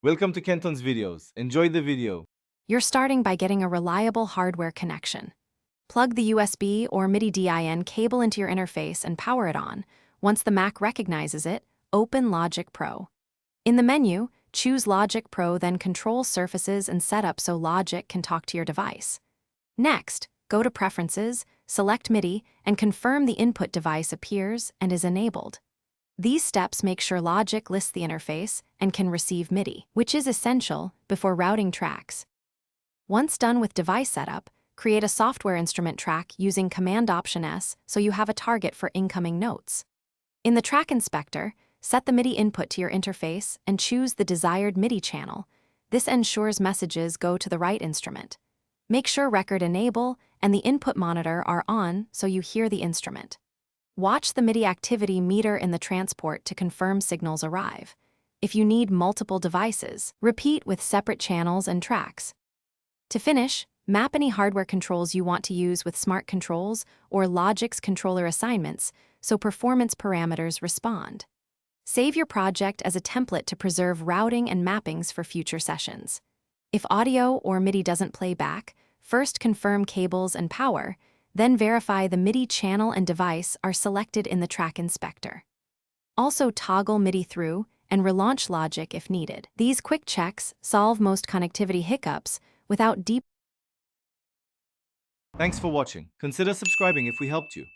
Welcome to Kenton's videos. Enjoy the video. You're starting by getting a reliable hardware connection. Plug the USB or MIDI DIN cable into your interface and power it on. Once the Mac recognizes it, open Logic Pro. In the menu, choose Logic Pro, then control surfaces and setup so Logic can talk to your device. Next, go to Preferences, select MIDI, and confirm the input device appears and is enabled. These steps make sure Logic lists the interface and can receive MIDI, which is essential before routing tracks. Once done with device setup, create a software instrument track using Command-Option-S so you have a target for incoming notes. In the track inspector, set the MIDI input to your interface and choose the desired MIDI channel. This ensures messages go to the right instrument. Make sure Record Enable and the input monitor are on so you hear the instrument. Watch the MIDI activity meter in the transport to confirm signals arrive. If you need multiple devices, repeat with separate channels and tracks. To finish, map any hardware controls you want to use with Smart Controls or Logic's controller assignments so performance parameters respond. Save your project as a template to preserve routing and mappings for future sessions. If audio or MIDI doesn't play back, first confirm cables and power, then verify the MIDI channel and device are selected in the track inspector. Also toggle MIDI through and relaunch Logic if needed. These quick checks solve most connectivity hiccups without deep. Thanks for watching. Consider subscribing if we helped you.